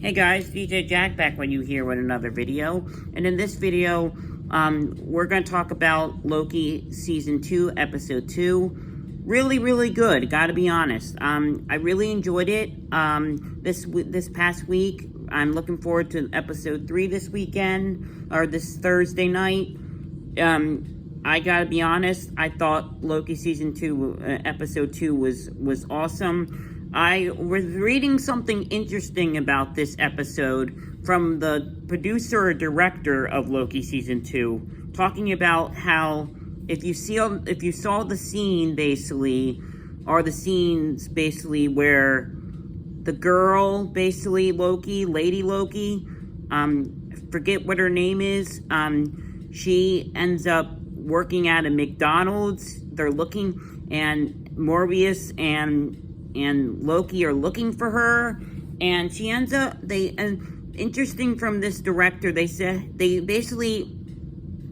Hey guys, DJ Jack back when you here with another video. And in this video, we're going to talk about Loki Season 2, Episode 2. Really good, gotta be honest. I really enjoyed it this past week. I'm looking forward to Episode 3 this weekend, or this Thursday night. I gotta be honest, I thought Loki Season 2, Episode 2 was awesome. I was reading something interesting about this episode from the producer or director of Loki Season 2, talking about how if you saw the scene basically, or the scenes basically where the girl, basically Lady Loki, forget what her name is, she ends up working at a McDonald's. They're looking, and Morbius and Loki are looking for her, and she ends up, interesting from this director, they said they basically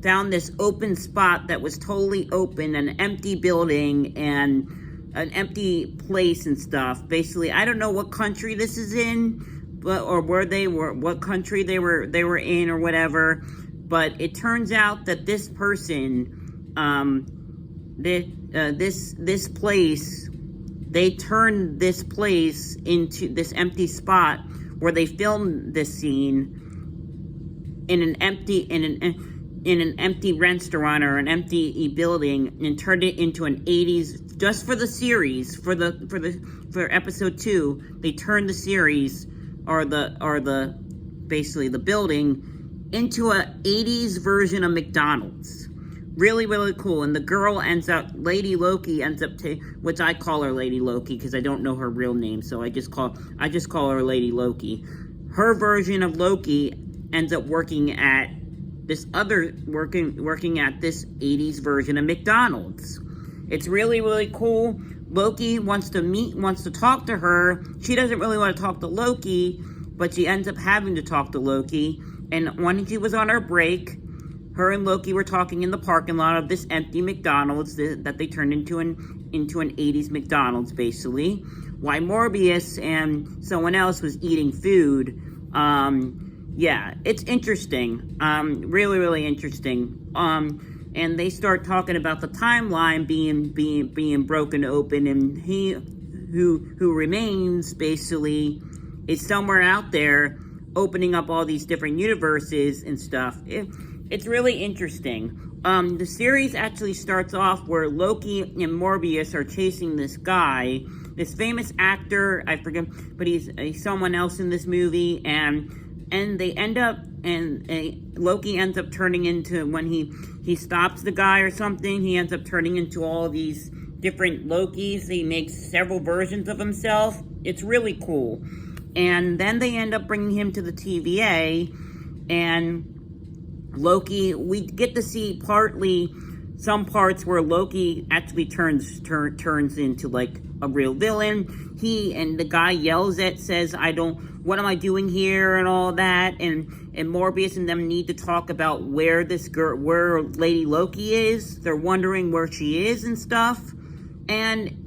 found this open spot that was totally open, an empty building and an empty place and stuff. Basically, I don't know what country this is in, or what country they were in or whatever, but it turns out that this person, this place, they turned this place into this empty spot where they filmed this scene in an empty restaurant or an empty building, and turned it into an 80s, just for the series, for episode 2. They turned the series or the basically the building into a 80s version of McDonald's. Really cool. And the girl ends up, Lady Loki ends up, which I call her Lady Loki because I don't know her real name, so I just call her Lady Loki. Her version of Loki ends up working at this working at this 80s version of McDonald's. It's really cool. Loki wants to talk to her. She doesn't really want to talk to Loki, but she ends up having to talk to Loki. And when she was on her break, her and Loki were talking in the parking lot of this empty McDonald's that they turned into an 80s McDonald's, basically. Why Morbius and someone else was eating food. Yeah, it's interesting. Really interesting. And they start talking about the timeline being broken open, and he who remains basically is somewhere out there opening up all these different universes and stuff. It's really interesting. The series actually starts off where Loki and Morbius are chasing this guy, this famous actor, I forget, but he's someone else in this movie, and they end up, and Loki ends up turning into, when he stops the guy or something, he ends up turning into all these different Lokis. He makes several versions of himself. It's really cool. And then they end up bringing him to the TVA, and Loki, we get to see some parts where Loki actually turns into like a real villain. The guy says, what am I doing here, and all that, and Morbius and them need to talk about where Lady Loki is. They're wondering where she is and stuff. And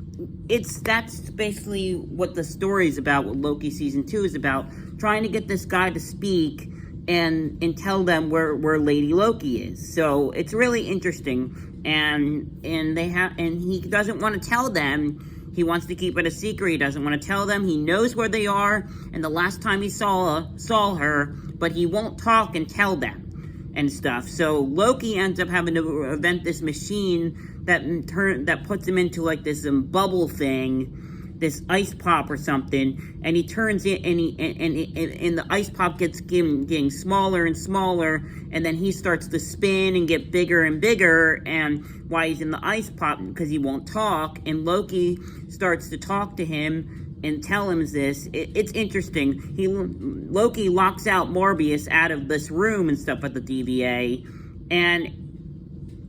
that's basically what the story is about, what Loki Season 2 is about, trying to get this guy to speak and tell them where Lady Loki is. So it's really interesting, and he doesn't want to tell them. He wants to keep it a secret. He doesn't want to tell them. He knows where they are, and the last time he saw her, but he won't talk and tell them and stuff. So Loki ends up having to invent this machine that puts him into like this bubble thing, this ice pop or something, and he turns it, and the ice pop gets getting smaller and smaller, and then he starts to spin and get bigger and bigger, and while he's in the ice pop, because he won't talk, and Loki starts to talk to him and tell him this. It's interesting. Loki locks out Morbius out of this room and stuff at the TVA, and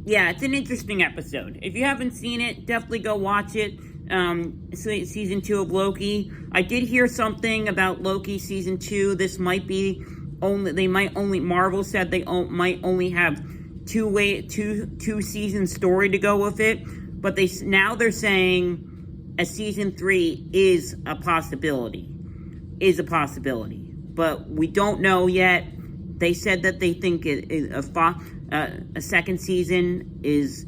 yeah, it's an interesting episode. If you haven't seen it, definitely go watch it. Season 2 of Loki. I did hear something about Loki Season 2. This might be Marvel said they might only have two season story to go with it, but they're saying a Season 3 is a possibility. but we don't know yet. They said that they think a second season is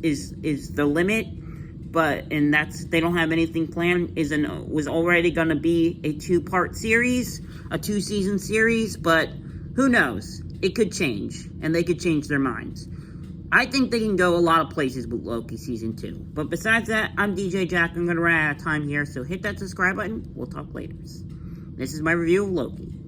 the limit, and they don't have anything planned. Was already going to be a 2-part series, a 2-season series, but who knows? It could change, and they could change their minds. I think they can go a lot of places with Loki Season 2. But besides that, I'm DJ Jack. I'm going to run out of time here, so hit that subscribe button. We'll talk later. This is my review of Loki.